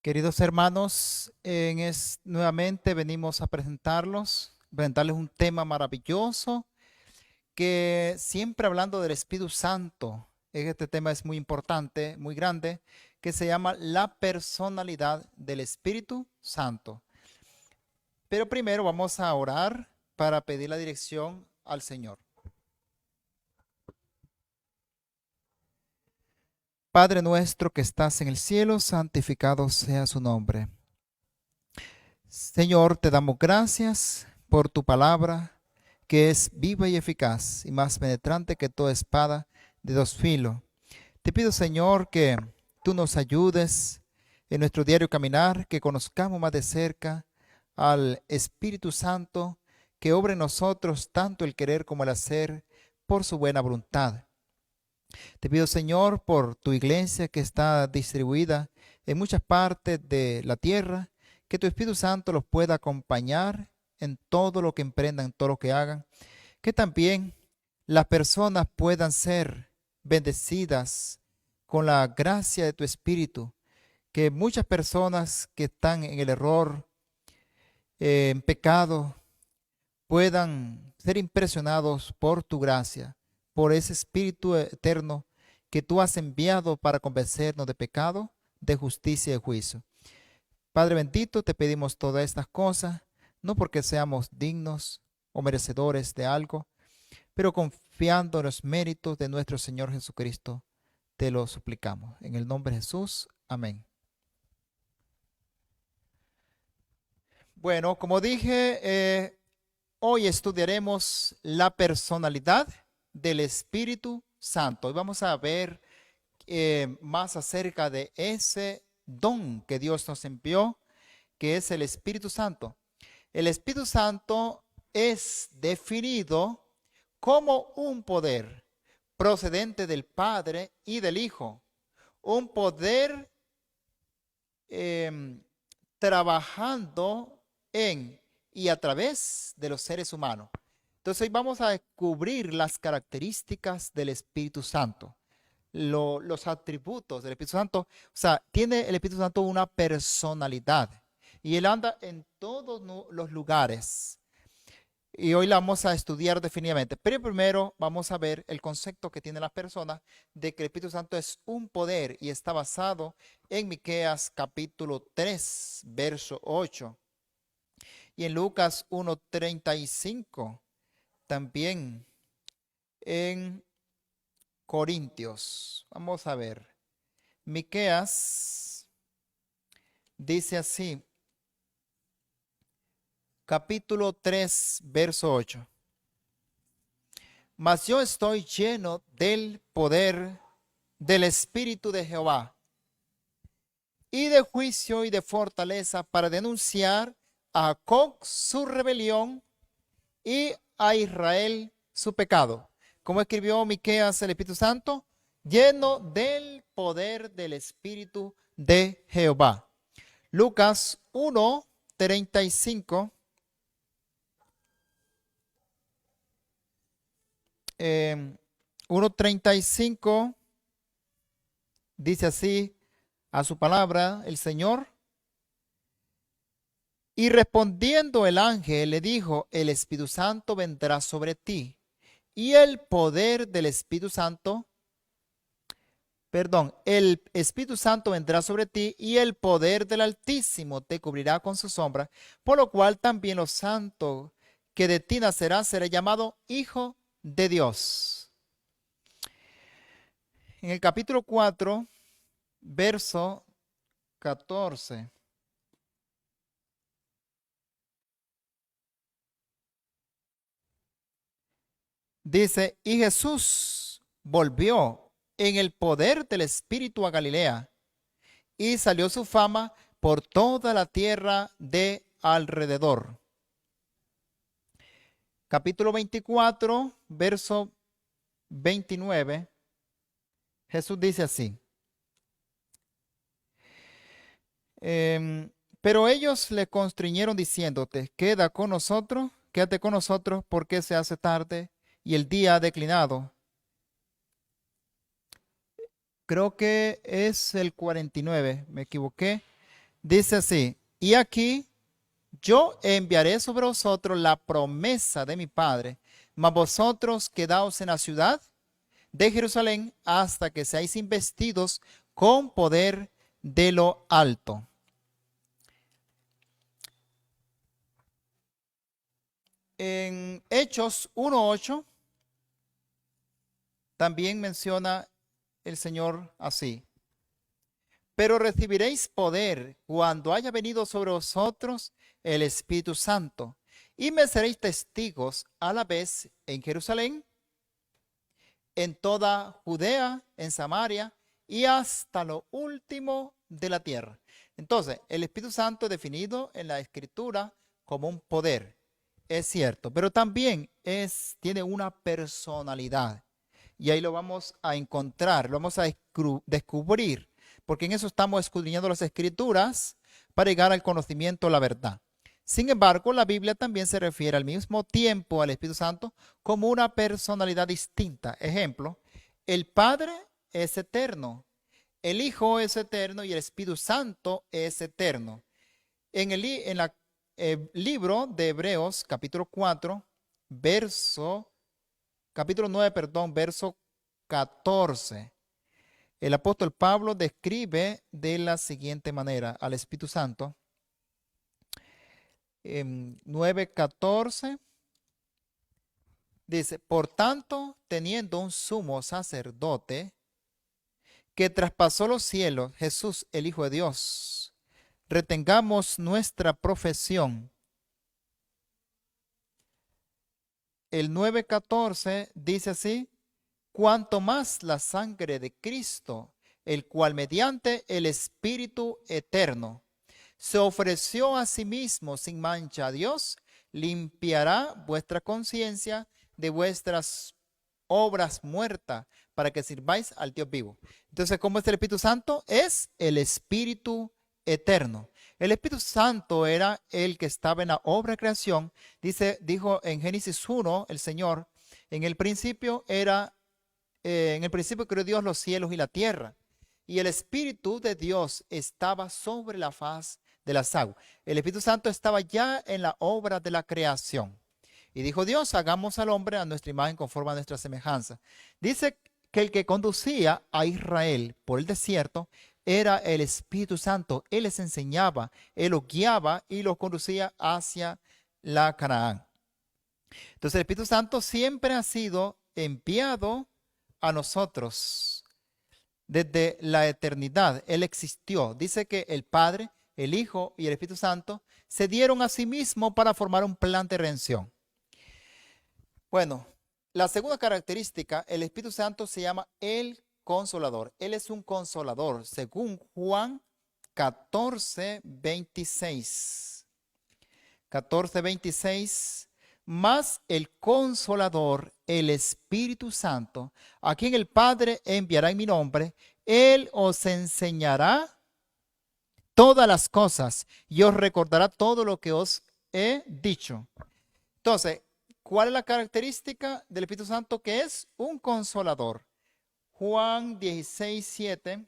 Queridos hermanos, nuevamente venimos a presentarles un tema maravilloso que siempre hablando del Espíritu Santo, este tema es muy importante, muy grande, que se llama la personalidad del Espíritu Santo. Pero primero vamos a orar para pedir la dirección al Señor. Padre nuestro que estás en el cielo, santificado sea su nombre. Señor, te damos gracias por tu palabra, que es viva y eficaz y más penetrante que toda espada de dos filos. Te pido, Señor, que tú nos ayudes en nuestro diario caminar, que conozcamos más de cerca al Espíritu Santo, que obra en nosotros tanto el querer como el hacer por su buena voluntad. Te pido, Señor, por tu iglesia que está distribuida en muchas partes de la tierra, que tu Espíritu Santo los pueda acompañar en todo lo que emprendan, en todo lo que hagan, que también las personas puedan ser bendecidas con la gracia de tu Espíritu, que muchas personas que están en el error, en pecado, puedan ser impresionados por tu gracia, por ese Espíritu eterno que tú has enviado para convencernos de pecado, de justicia y de juicio. Padre bendito, te pedimos todas estas cosas, no porque seamos dignos o merecedores de algo, pero confiando en los méritos de nuestro Señor Jesucristo, te lo suplicamos. En el nombre de Jesús, amén. Bueno, como dije, hoy estudiaremos la personalidad del Espíritu Santo. Hoy vamos a ver más acerca de ese don que Dios nos envió, que es el Espíritu Santo. El Espíritu Santo es definido como un poder procedente del Padre y del Hijo, un poder em, trabajando en y a través de los seres humanos. Entonces hoy vamos a descubrir las características del Espíritu Santo, los atributos del Espíritu Santo. O sea, tiene el Espíritu Santo una personalidad y él anda en todos los lugares. Y hoy la vamos a estudiar definitivamente. Pero primero vamos a ver el concepto que tienen las personas de que el Espíritu Santo es un poder y está basado en Miqueas capítulo 3, verso 8. Y en Lucas 1:35, también en Corintios. Vamos a ver. Miqueas dice así, capítulo 3, verso 8. Mas yo estoy lleno del poder del Espíritu de Jehová y de juicio y de fortaleza para denunciar a Jacob su rebelión y a Israel su pecado. Como escribió Miqueas el Espíritu Santo, lleno del poder del Espíritu de Jehová. Lucas 1:35. 1:35 dice así a su palabra el Señor. Y respondiendo el ángel le dijo, el Espíritu Santo vendrá sobre ti y el poder del Espíritu Santo, el Espíritu Santo vendrá sobre ti y el poder del Altísimo te cubrirá con su sombra, por lo cual también los santos que de ti nacerá será llamado Hijo de Dios. En el capítulo 4, verso 14. Dice, y Jesús volvió en el poder del Espíritu a Galilea y salió su fama por toda la tierra de alrededor. Capítulo 24, verso 29. Jesús dice así. Pero ellos le constriñeron diciéndote, quédate con nosotros porque se hace tarde y el día ha declinado. Creo que es el 49, me equivoqué. Dice así, y aquí yo enviaré sobre vosotros la promesa de mi Padre, mas vosotros quedaos en la ciudad de Jerusalén hasta que seáis investidos con poder de lo alto. En Hechos 1:8 también menciona el Señor así. Pero recibiréis poder cuando haya venido sobre vosotros el Espíritu Santo, y me seréis testigos a la vez en Jerusalén, en toda Judea, en Samaria y hasta lo último de la tierra. Entonces, el Espíritu Santo es definido en la Escritura como un poder, es cierto, pero también tiene una personalidad. Y ahí lo vamos a encontrar, lo vamos a descubrir, porque en eso estamos escudriñando las Escrituras para llegar al conocimiento de la verdad. Sin embargo, la Biblia también se refiere al mismo tiempo al Espíritu Santo como una personalidad distinta. Ejemplo, el Padre es eterno, el Hijo es eterno y el Espíritu Santo es eterno. En el libro de Hebreos, capítulo 4, capítulo 9, perdón, verso 14. El apóstol Pablo describe de la siguiente manera al Espíritu Santo. 9:14 dice, por tanto, teniendo un sumo sacerdote que traspasó los cielos, Jesús, el Hijo de Dios, retengamos nuestra profesión. El 9:14 dice así, cuanto más la sangre de Cristo, el cual mediante el Espíritu eterno se ofreció a sí mismo sin mancha a Dios, limpiará vuestra conciencia de vuestras obras muertas para que sirváis al Dios vivo. Entonces, ¿cómo es el Espíritu Santo? Es el Espíritu eterno. El Espíritu Santo era el que estaba en la obra de creación. Dijo en Génesis 1 el Señor, en el principio creó Dios los cielos y la tierra. Y el Espíritu de Dios estaba sobre la faz de las aguas. El Espíritu Santo estaba ya en la obra de la creación. Y dijo Dios, hagamos al hombre a nuestra imagen conforme a nuestra semejanza. Dice que el que conducía a Israel por el desierto era el Espíritu Santo. Él les enseñaba, él los guiaba y los conducía hacia la Canaán. Entonces el Espíritu Santo siempre ha sido enviado a nosotros desde la eternidad. Él existió. Dice que el Padre, el Hijo y el Espíritu Santo se dieron a sí mismos para formar un plan de redención. Bueno, la segunda característica, el Espíritu Santo se llama el Consolador. Él es un consolador, según Juan 14:26. 14:26. Mas el Consolador, el Espíritu Santo, a quien el Padre enviará en mi nombre, Él os enseñará todas las cosas y os recordará todo lo que os he dicho. Entonces, ¿cuál es la característica del Espíritu Santo? Que es un consolador. Juan 16:7.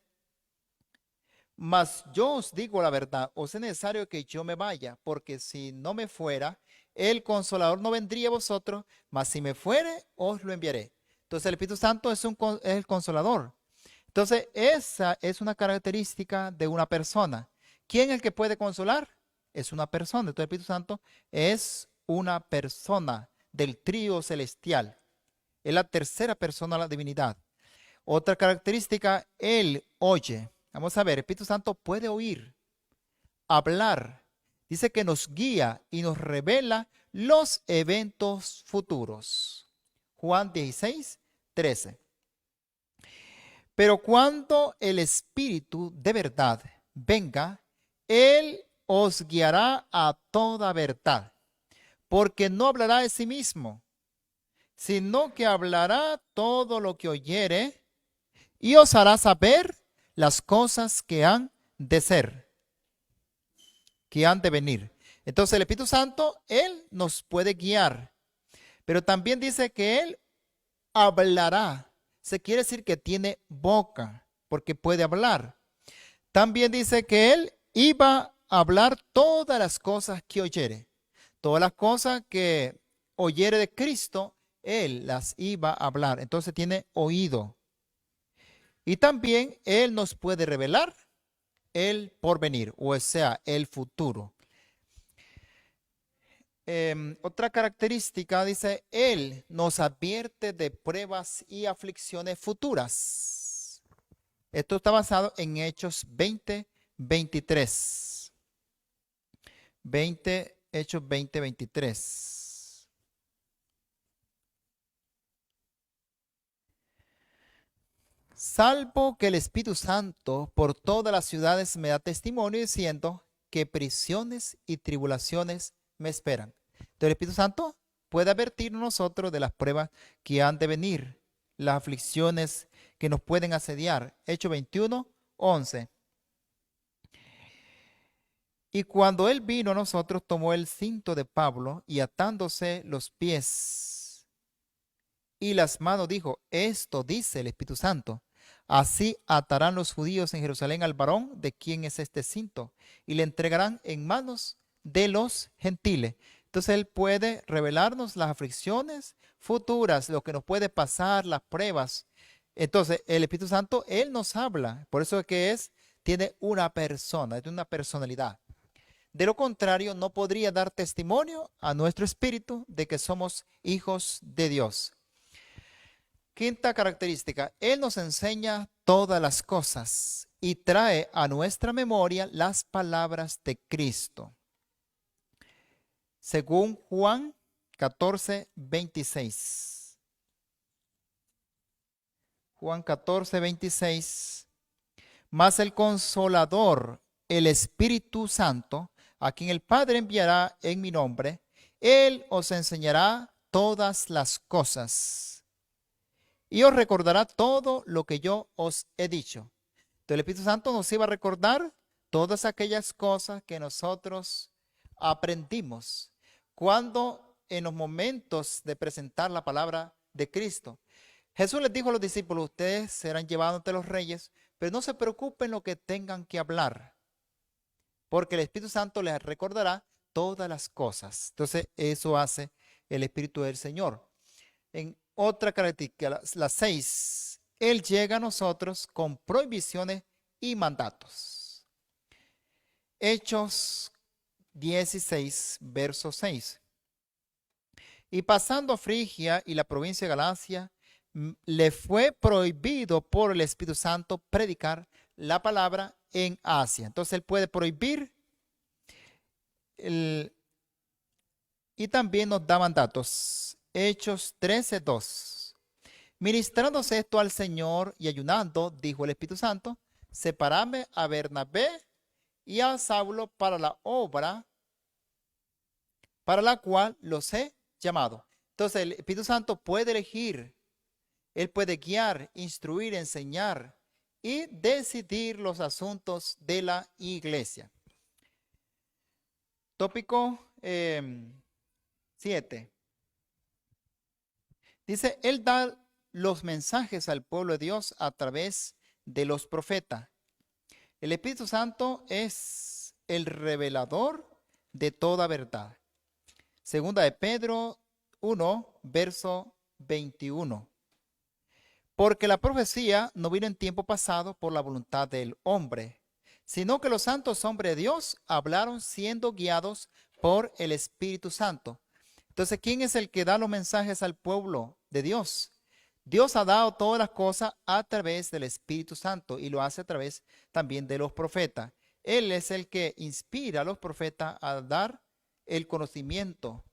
Mas yo os digo la verdad, os es necesario que yo me vaya, porque si no me fuera, el Consolador no vendría a vosotros, mas si me fuere, os lo enviaré. Entonces el Espíritu Santo es el Consolador. Entonces esa es una característica de una persona. ¿Quién es el que puede consolar? Es una persona. Entonces el Espíritu Santo es una persona del trío celestial. Es la tercera persona de la divinidad. Otra característica, Él oye. Vamos a ver, el Espíritu Santo puede oír, hablar. Dice que nos guía y nos revela los eventos futuros. Juan 16:13. Pero cuando el Espíritu de verdad venga, Él os guiará a toda verdad, porque no hablará de sí mismo, sino que hablará todo lo que oyere y os hará saber las cosas que han de ser, que han de venir. Entonces el Espíritu Santo, Él nos puede guiar, pero también dice que Él hablará. Se quiere decir que tiene boca, porque puede hablar. También dice que Él iba a hablar todas las cosas que oyere. Todas las cosas que oyere de Cristo, Él las iba a hablar. Entonces tiene oído. Y también Él nos puede revelar el porvenir, o sea, el futuro. Otra característica dice, Él nos advierte de pruebas y aflicciones futuras. Esto está basado en Hechos 20, 23. Hechos 20, 23. Salvo que el Espíritu Santo por todas las ciudades me da testimonio diciendo que prisiones y tribulaciones me esperan. Entonces el Espíritu Santo puede advertirnos a nosotros de las pruebas que han de venir, las aflicciones que nos pueden asediar. Hechos 21, 11. Y cuando él vino a nosotros, tomó el cinto de Pablo y atándose los pies y las manos, dijo, esto dice el Espíritu Santo. Así atarán los judíos en Jerusalén al varón de quien es este cinto y le entregarán en manos de los gentiles. Entonces él puede revelarnos las aflicciones futuras, lo que nos puede pasar, las pruebas. Entonces el Espíritu Santo, él nos habla. Por eso es que tiene una persona, tiene una personalidad. De lo contrario, no podría dar testimonio a nuestro espíritu de que somos hijos de Dios. Quinta característica, Él nos enseña todas las cosas y trae a nuestra memoria las palabras de Cristo. Según Juan 14, 26. Juan 14, 26. Mas el Consolador, el Espíritu Santo, a quien el Padre enviará en mi nombre, Él os enseñará todas las cosas y os recordará todo lo que yo os he dicho. Entonces el Espíritu Santo nos iba a recordar todas aquellas cosas que nosotros aprendimos cuando en los momentos de presentar la palabra de Cristo. Jesús les dijo a los discípulos, ustedes serán llevados ante los reyes, pero no se preocupen lo que tengan que hablar, porque el Espíritu Santo les recordará todas las cosas. Entonces eso hace el Espíritu del Señor. En otra característica, la 6, Él llega a nosotros con prohibiciones y mandatos. Hechos 16, verso 6. Y pasando a Frigia y la provincia de Galacia, le fue prohibido por el Espíritu Santo predicar la palabra en Asia. Entonces él puede prohibir y también nos da mandatos. Hechos 13, 2. Ministrándose esto al Señor y ayunando, dijo el Espíritu Santo, separame a Bernabé y a Saulo para la obra para la cual los he llamado. Entonces el Espíritu Santo puede elegir, él puede guiar, instruir, enseñar y decidir los asuntos de la iglesia. Tópico 7. Dice, él da los mensajes al pueblo de Dios a través de los profetas. El Espíritu Santo es el revelador de toda verdad. Segunda de Pedro 1, verso 21. Porque la profecía no vino en tiempo pasado por la voluntad del hombre, sino que los santos hombres de Dios hablaron siendo guiados por el Espíritu Santo. Entonces, ¿quién es el que da los mensajes al pueblo de Dios? Dios ha dado todas las cosas a través del Espíritu Santo y lo hace a través también de los profetas. Él es el que inspira a los profetas a dar el conocimiento.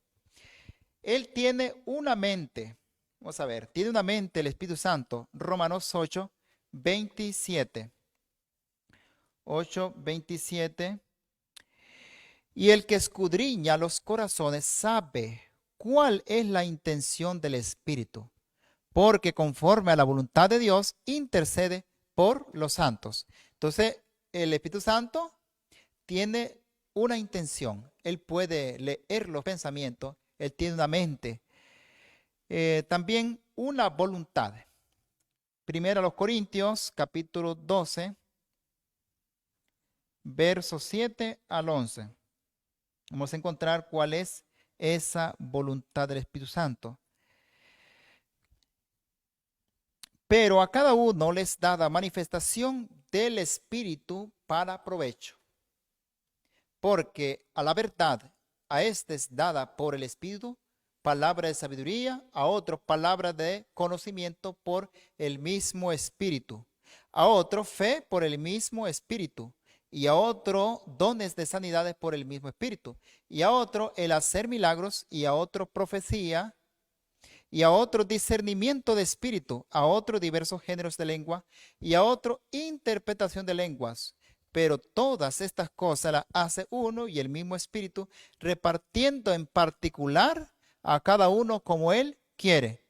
Él tiene una mente. Vamos a ver, tiene una mente el Espíritu Santo. Romanos 8, 27. 8, 27. Y el que escudriña los corazones sabe cuál es la intención del Espíritu, porque conforme a la voluntad de Dios intercede por los santos. Entonces, el Espíritu Santo tiene una intención. Él puede leer los pensamientos. Él tiene una mente. También una voluntad. Primero a los Corintios, capítulo 12, versos 7 al 11. Vamos a encontrar cuál es esa voluntad del Espíritu Santo. Pero a cada uno les dada manifestación del Espíritu para provecho. Porque a la verdad, a este es dada por el Espíritu palabra de sabiduría, a otro palabra de conocimiento por el mismo Espíritu, a otro fe por el mismo Espíritu, y a otro dones de sanidades por el mismo Espíritu, y a otro el hacer milagros, y a otro profecía, y a otro discernimiento de espíritu, a otro diversos géneros de lengua, y a otro interpretación de lenguas. Pero todas estas cosas las hace uno y el mismo Espíritu, repartiendo en particular a cada uno como Él quiere.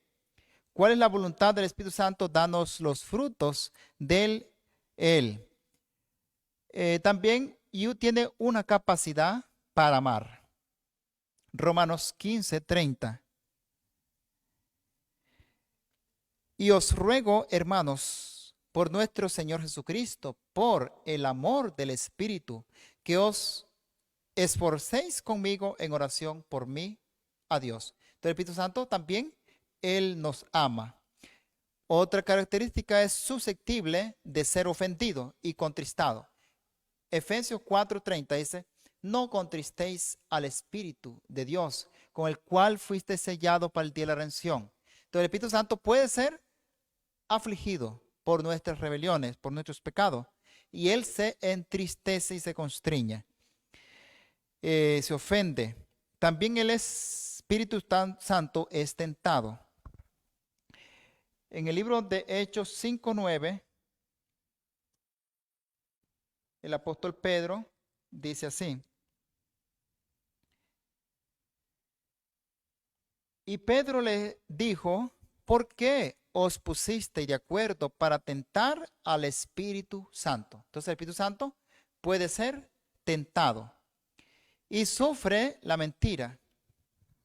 ¿Cuál es la voluntad del Espíritu Santo? Danos los frutos de Él. También tiene una capacidad para amar. Romanos 15:30. Y os ruego, hermanos, por nuestro Señor Jesucristo, por el amor del Espíritu, que os esforcéis conmigo en oración por mí a Dios. Entonces el Espíritu Santo también, Él nos ama. Otra característica es susceptible de ser ofendido y contristado. Efesios 4:30 dice, no contristéis al Espíritu de Dios, con el cual fuiste sellado para el día de la redención. Entonces el Espíritu Santo puede ser afligido por nuestras rebeliones, por nuestros pecados, y Él se entristece y se constriñe, se ofende. También el Espíritu Santo es tentado. En el libro de Hechos 5:9, el apóstol Pedro dice así: y Pedro le dijo, ¿por qué os pusisteis de acuerdo para tentar al Espíritu Santo? Entonces el Espíritu Santo puede ser tentado y sufre la mentira.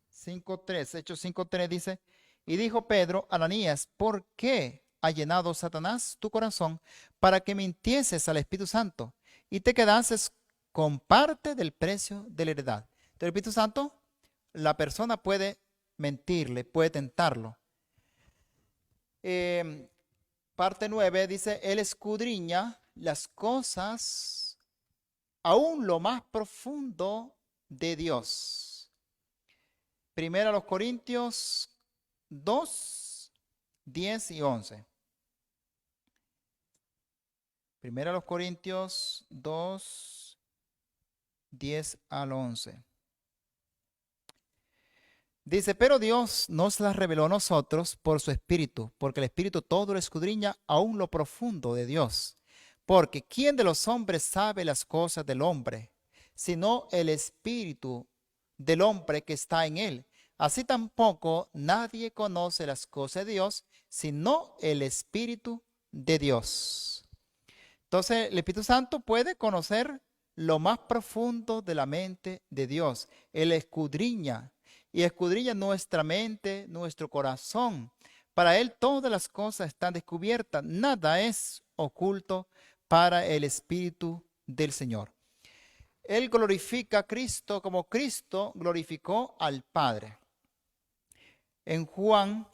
5:3, Hechos 5:3 dice, y dijo Pedro a Ananías, ¿por qué ha llenado Satanás tu corazón para que mintieses al Espíritu Santo y te quedases con parte del precio de la heredad? Entonces el Espíritu Santo, la persona puede mentirle, puede tentarlo. Parte 9 dice, Él escudriña las cosas aún lo más profundo de Dios. Primera a los Corintios 2, 10 y 11. Primera a los Corintios 2, 10 al 11. Dice, pero Dios nos las reveló a nosotros por su Espíritu, porque el Espíritu todo lo escudriña aún lo profundo de Dios. Porque ¿quién de los hombres sabe las cosas del hombre, sino el Espíritu del hombre que está en él? Así tampoco nadie conoce las cosas de Dios, sino el Espíritu de Dios. Entonces, el Espíritu Santo puede conocer lo más profundo de la mente de Dios. Él escudriña y escudriña nuestra mente, nuestro corazón. Para Él todas las cosas están descubiertas. Nada es oculto para el Espíritu del Señor. Él glorifica a Cristo como Cristo glorificó al Padre. En Juan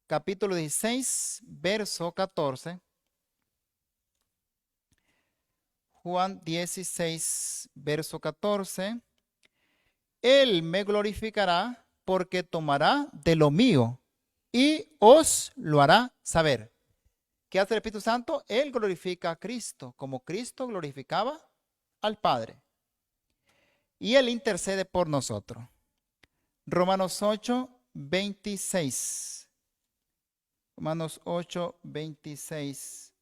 capítulo 16, verso 14. Juan 16, verso 14. Él me glorificará porque tomará de lo mío y os lo hará saber. ¿Qué hace el Espíritu Santo? Él glorifica a Cristo como Cristo glorificaba al Padre. Y Él intercede por nosotros. Romanos 8, 26. Romanos 8, 26.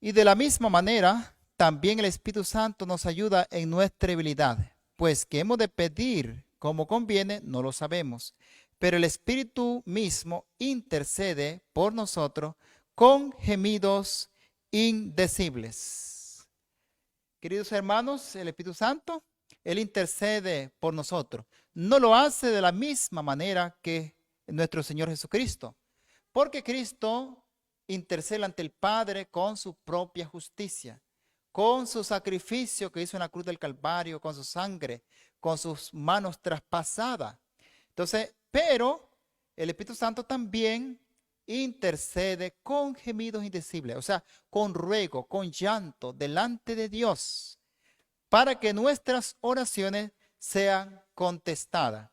Y de la misma manera, también el Espíritu Santo nos ayuda en nuestra debilidad, pues que hemos de pedir como conviene, no lo sabemos. Pero el Espíritu mismo intercede por nosotros con gemidos indecibles. Queridos hermanos, el Espíritu Santo, Él intercede por nosotros. No lo hace de la misma manera que nuestro Señor Jesucristo, porque Cristo intercede ante el Padre con su propia justicia. con su sacrificio que hizo en la cruz del Calvario, con su sangre, con sus manos traspasadas. Entonces, pero el Espíritu Santo también intercede con gemidos indecibles, o sea, con ruego, con llanto delante de Dios, para que nuestras oraciones sean contestadas.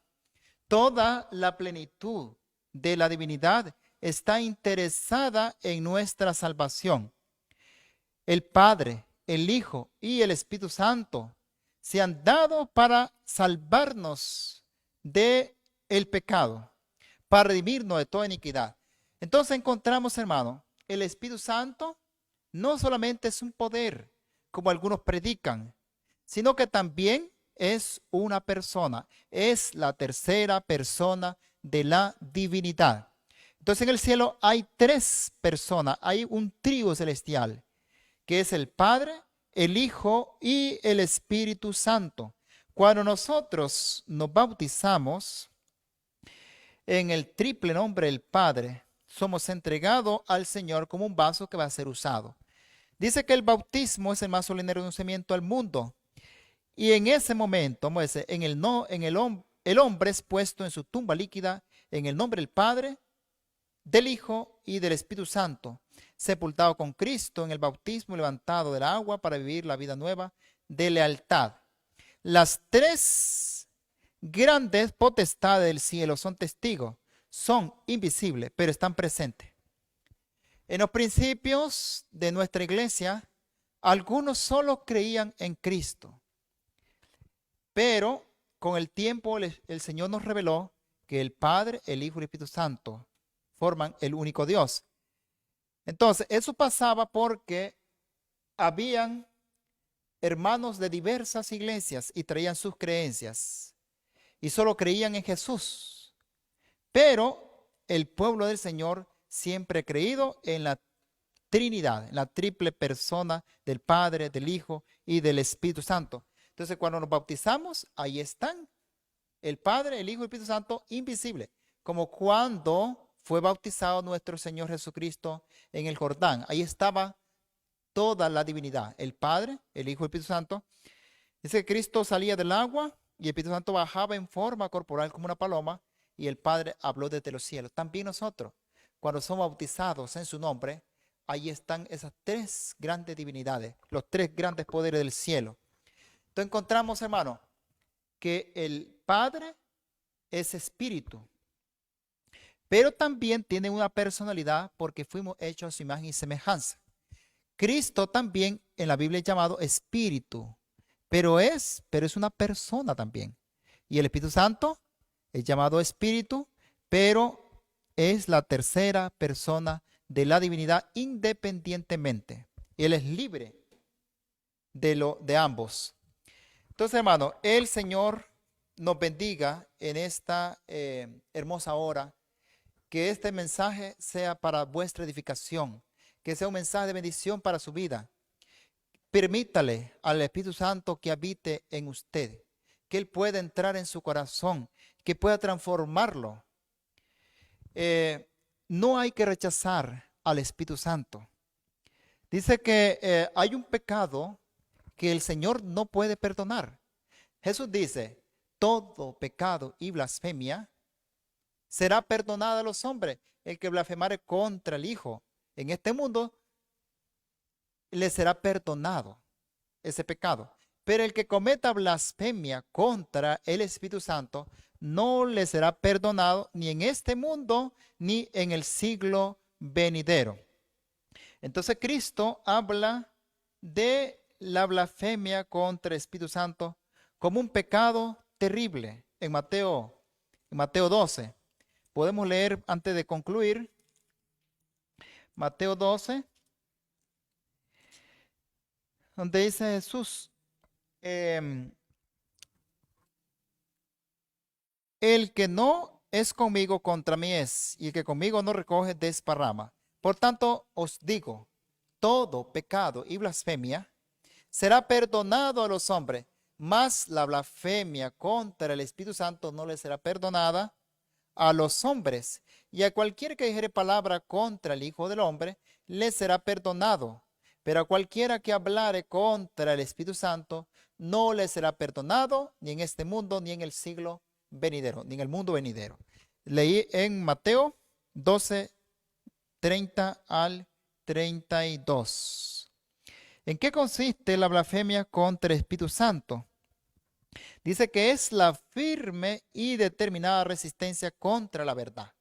Toda la plenitud de la divinidad está interesada en nuestra salvación. El Padre, el Hijo y el Espíritu Santo se han dado para salvarnos de el pecado, para redimirnos de toda iniquidad. Entonces encontramos, hermano, el Espíritu Santo no solamente es un poder, como algunos predican, sino que también es una persona, es la tercera persona de la divinidad. Entonces en el cielo hay tres personas, hay un trío celestial, que es el Padre, el Hijo y el Espíritu Santo. Cuando nosotros nos bautizamos en el triple nombre del Padre, somos entregados al Señor como un vaso que va a ser usado. Dice que el bautismo es el más solemne reconocimiento al mundo. Y en ese momento, en el, no, en el hombre es puesto en su tumba líquida en el nombre del Padre, del Hijo y del Espíritu Santo, sepultado con Cristo en el bautismo y levantado del agua para vivir la vida nueva de lealtad. Las tres grandes potestades del cielo son testigos, son invisibles, pero están presentes. En los principios de nuestra iglesia, algunos solo creían en Cristo, pero con el tiempo el Señor nos reveló que el Padre, el Hijo y el Espíritu Santo forman el único Dios. Entonces, eso pasaba porque habían hermanos de diversas iglesias y traían sus creencias y solo creían en Jesús. Pero el pueblo del Señor siempre ha creído en la Trinidad, en la triple persona del Padre, del Hijo y del Espíritu Santo. Entonces, cuando nos bautizamos, ahí están el Padre, el Hijo y el Espíritu Santo invisible, como cuando fue bautizado nuestro Señor Jesucristo en el Jordán. Ahí estaba toda la divinidad, el Padre, el Hijo y el Espíritu Santo. Dice que Cristo salía del agua y el Espíritu Santo bajaba en forma corporal como una paloma y el Padre habló desde los cielos. También nosotros, cuando somos bautizados en su nombre, ahí están esas tres grandes divinidades, los tres grandes poderes del cielo. Entonces encontramos, hermano, que el Padre es espíritu, pero también tiene una personalidad porque fuimos hechos a su imagen y semejanza. Cristo también en la Biblia es llamado espíritu, pero es una persona también. Y el Espíritu Santo es llamado espíritu, pero es la tercera persona de la divinidad independientemente. Él es libre de ambos. Entonces, hermano, el Señor nos bendiga en esta hermosa hora, que este mensaje sea para vuestra edificación, que sea un mensaje de bendición para su vida. Permítale al Espíritu Santo que habite en usted, que Él pueda entrar en su corazón, que pueda transformarlo. No hay que rechazar al Espíritu Santo. Dice que hay un pecado que el Señor no puede perdonar. Jesús dice, todo pecado y blasfemia será perdonado a los hombres. El que blasfemare contra el Hijo en este mundo, le será perdonado ese pecado. Pero el que cometa blasfemia contra el Espíritu Santo, no le será perdonado ni en este mundo ni en el siglo venidero. Entonces Cristo habla de la blasfemia contra el Espíritu Santo como un pecado terrible en Mateo 12. Podemos leer antes de concluir. Mateo 12, donde dice Jesús, el que no es conmigo contra mí es, y el que conmigo no recoge desparrama. Por tanto, os digo, todo pecado y blasfemia será perdonado a los hombres, mas la blasfemia contra el Espíritu Santo no le será perdonada a los hombres. Y a cualquiera que dijere palabra contra el Hijo del Hombre, le será perdonado. Pero a cualquiera que hablare contra el Espíritu Santo, no le será perdonado ni en este mundo, ni en el siglo venidero, ni en el mundo venidero. Leí en Mateo 12, 30 al 32. ¿En qué consiste la blasfemia contra el Espíritu Santo? Dice que es la firme y determinada resistencia contra la verdad.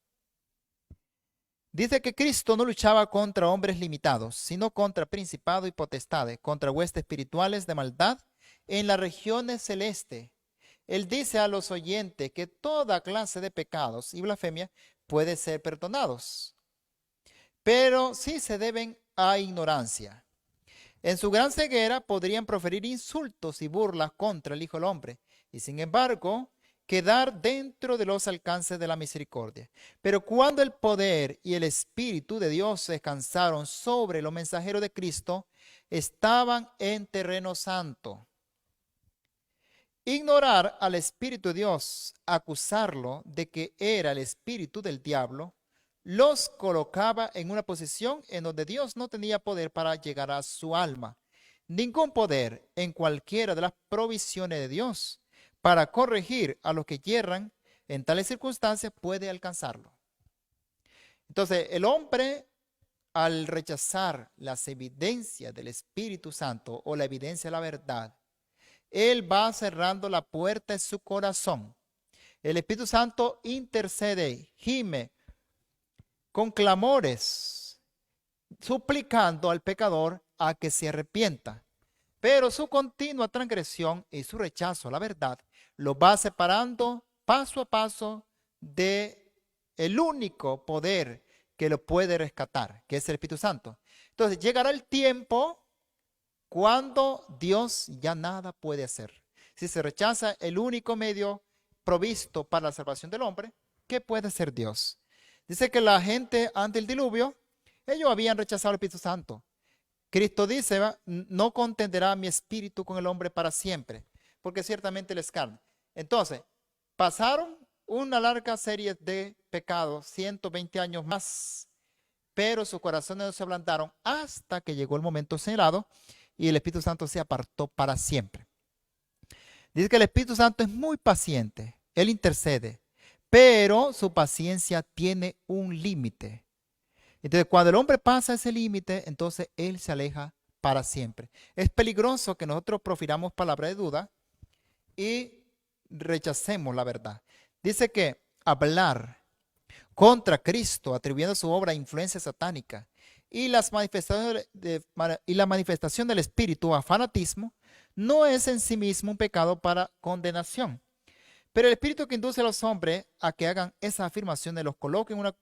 Dice que Cristo no luchaba contra hombres limitados, sino contra principados y potestades, contra huestes espirituales de maldad en las regiones celestes. Él dice a los oyentes que toda clase de pecados y blasfemia puede ser perdonados, pero sí se deben a ignorancia. En su gran ceguera podrían proferir insultos y burlas contra el Hijo del Hombre, y sin embargo quedar dentro de los alcances de la misericordia. Pero cuando el poder y el Espíritu de Dios descansaron sobre los mensajeros de Cristo, estaban en terreno santo. Ignorar al Espíritu de Dios, acusarlo de que era el espíritu del diablo, los colocaba en una posición en donde Dios no tenía poder para llegar a su alma. Ningún poder en cualquiera de las provisiones de Dios para corregir a los que yerran en tales circunstancias puede alcanzarlo. Entonces, el hombre, al rechazar las evidencias del Espíritu Santo o la evidencia de la verdad, él va cerrando la puerta en su corazón. El Espíritu Santo intercede, gime con clamores, suplicando al pecador a que se arrepienta. Pero su continua transgresión y su rechazo a la verdad lo va separando paso a paso de el único poder que lo puede rescatar, que es el Espíritu Santo. Entonces llegará el tiempo cuando Dios ya nada puede hacer. Si se rechaza el único medio provisto para la salvación del hombre, ¿qué puede hacer Dios? Dice que la gente ante el diluvio, ellos habían rechazado el Espíritu Santo. Cristo dice, no contenderá mi espíritu con el hombre para siempre, porque ciertamente él es carne. Entonces, pasaron una larga serie de pecados, 120 años más, pero sus corazones no se ablandaron hasta que llegó el momento señalado y el Espíritu Santo se apartó para siempre. Dice que el Espíritu Santo es muy paciente, él intercede, pero su paciencia tiene un límite. Entonces, cuando el hombre pasa ese límite, entonces él se aleja para siempre. Es peligroso que nosotros profiramos palabras de duda y rechacemos la verdad. Dice que hablar contra Cristo, atribuyendo su obra a influencia satánica, y la manifestación del Espíritu a fanatismo, no es en sí mismo un pecado para condenación. Pero el Espíritu que induce a los hombres a que hagan esas afirmaciones los coloca en una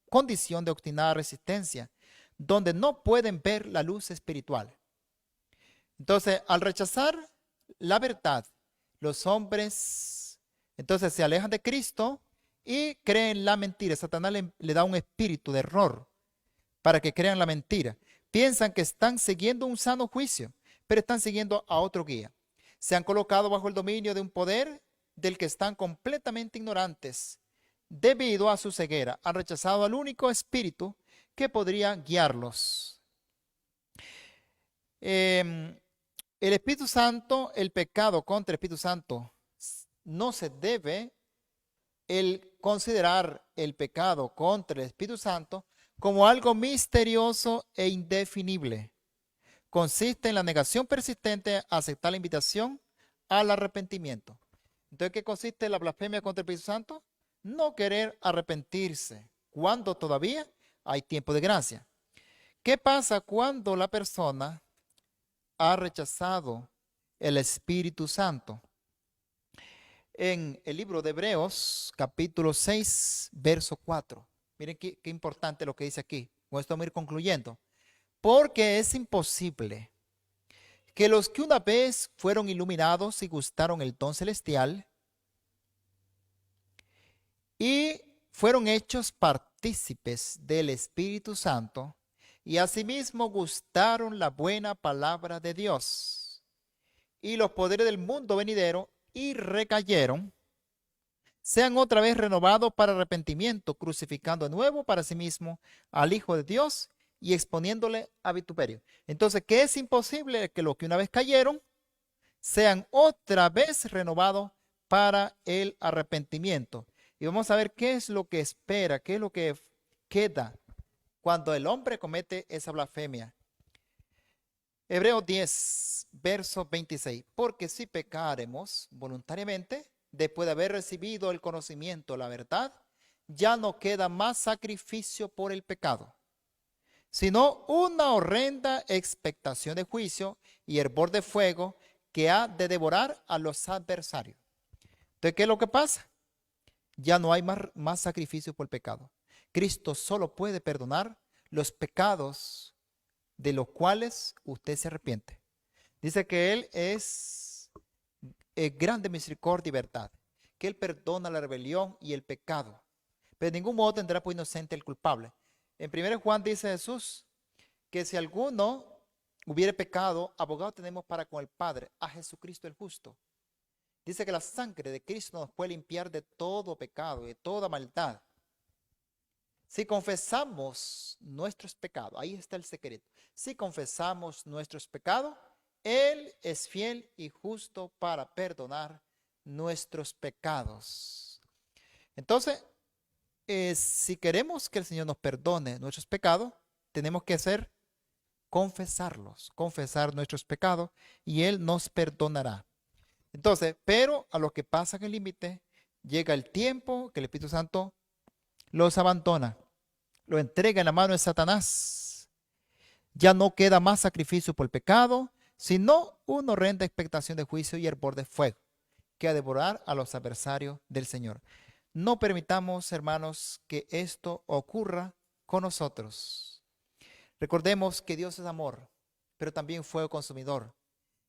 condición de obstinada resistencia, donde no pueden ver la luz espiritual. Entonces, al rechazar la verdad, los hombres entonces se alejan de Cristo y creen la mentira. Satanás le da un espíritu de error para que crean la mentira. Piensan que están siguiendo un sano juicio, pero están siguiendo a otro guía. Se han colocado bajo el dominio de un poder del que están completamente ignorantes. Debido a su ceguera, han rechazado al único espíritu que podría guiarlos. El Espíritu Santo, el pecado contra el Espíritu Santo, no se debe el considerar el pecado contra el Espíritu Santo como algo misterioso e indefinible. Consiste en la negación persistente a aceptar la invitación al arrepentimiento. Entonces, ¿qué consiste la blasfemia contra el Espíritu Santo? No querer arrepentirse cuando todavía hay tiempo de gracia. ¿Qué pasa cuando la persona ha rechazado el Espíritu Santo? En el libro de Hebreos, capítulo 6, verso 4. Miren qué importante lo que dice aquí. Con esto vamos a ir concluyendo. Porque es imposible que los que una vez fueron iluminados y gustaron el don celestial y fueron hechos partícipes del Espíritu Santo y asimismo gustaron la buena palabra de Dios y los poderes del mundo venidero y recayeron, sean otra vez renovados para arrepentimiento, crucificando de nuevo para sí mismo al Hijo de Dios y exponiéndole a vituperio. Entonces, ¿qué es imposible? Que los que una vez cayeron sean otra vez renovados para el arrepentimiento. Y vamos a ver qué es lo que espera, qué es lo que queda cuando el hombre comete esa blasfemia. Hebreos 10, verso 26. Porque si pecaremos voluntariamente, después de haber recibido el conocimiento de la verdad, ya no queda más sacrificio por el pecado, sino una horrenda expectación de juicio y hervor de fuego que ha de devorar a los adversarios. Entonces, ¿qué es lo que pasa? Ya no hay más sacrificio por el pecado. Cristo solo puede perdonar los pecados de los cuales usted se arrepiente. Dice que Él es grande misericordia y verdad, que Él perdona la rebelión y el pecado, pero de ningún modo tendrá por inocente el culpable. En 1 Juan dice Jesús que si alguno hubiere pecado, abogado tenemos para con el Padre, a Jesucristo el justo. Dice que la sangre de Cristo nos puede limpiar de todo pecado, de toda maldad. Si confesamos nuestros pecados, ahí está el secreto. Si confesamos nuestros pecados, Él es fiel y justo para perdonar nuestros pecados. Entonces, si queremos que el Señor nos perdone nuestros pecados, tenemos que confesarlos, confesar nuestros pecados y Él nos perdonará. Entonces, pero a los que pasan el límite, llega el tiempo que el Espíritu Santo los abandona, lo entrega en la mano de Satanás. Ya no queda más sacrificio por el pecado, sino una horrenda expectación de juicio y hervor de fuego que ha de devorar a los adversarios del Señor. No permitamos, hermanos, que esto ocurra con nosotros. Recordemos que Dios es amor, pero también fuego consumidor.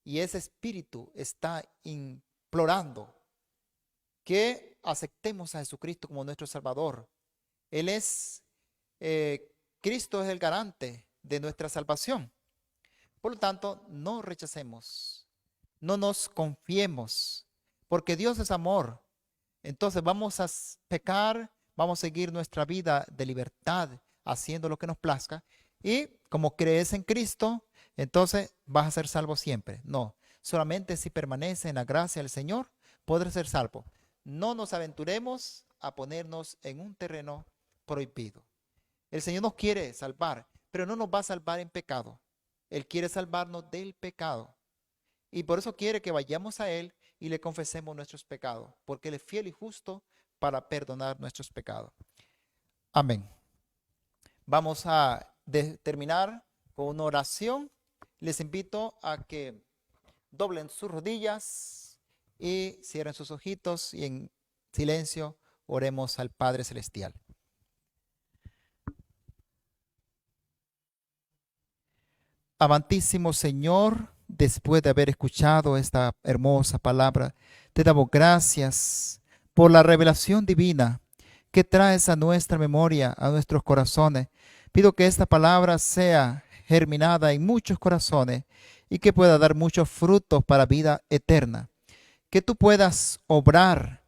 Y ese espíritu está implorando que aceptemos a Jesucristo como nuestro Salvador. Cristo es el garante de nuestra salvación. Por lo tanto, no rechacemos, no nos confiemos, porque Dios es amor. Entonces vamos a pecar, vamos a seguir nuestra vida de libertad, haciendo lo que nos plazca. Y como crees en Cristo, entonces vas a ser salvo siempre. No, solamente si permanece en la gracia del Señor, podrás ser salvo. No nos aventuremos a ponernos en un terreno prohibido. El Señor nos quiere salvar, pero no nos va a salvar en pecado. Él quiere salvarnos del pecado. Y por eso quiere que vayamos a Él y le confesemos nuestros pecados, porque Él es fiel y justo para perdonar nuestros pecados. Amén. Vamos a terminar con una oración. Les invito a que doblen sus rodillas y cierren sus ojitos y en silencio oremos al Padre Celestial. Amantísimo Señor, después de haber escuchado esta hermosa palabra, te damos gracias por la revelación divina que traes a nuestra memoria, a nuestros corazones. Pido que esta palabra sea germinada en muchos corazones y que pueda dar muchos frutos para vida eterna. Que tú puedas obrar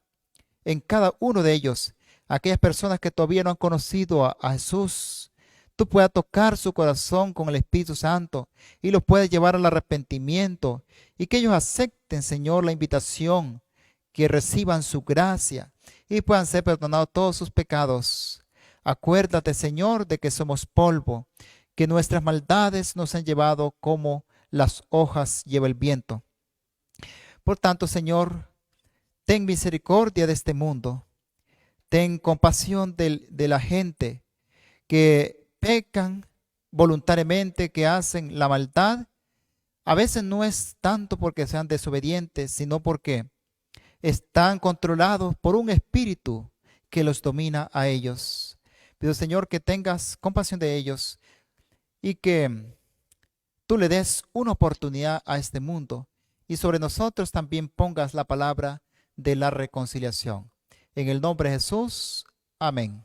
en cada uno de ellos, aquellas personas que todavía no han conocido a Jesús. Tú puedas tocar su corazón con el Espíritu Santo y los puedas llevar al arrepentimiento y que ellos acepten, Señor, la invitación, que reciban su gracia y puedan ser perdonados todos sus pecados. Acuérdate, Señor, de que somos polvo, que nuestras maldades nos han llevado como las hojas lleva el viento. Por tanto, Señor, ten misericordia de este mundo. Ten compasión de la gente que pecan voluntariamente, que hacen la maldad. A veces no es tanto porque sean desobedientes, sino porque están controlados por un espíritu que los domina a ellos. Pido, Señor, que tengas compasión de ellos y que tú le des una oportunidad a este mundo y sobre nosotros también pongas la palabra de la reconciliación. En el nombre de Jesús, amén.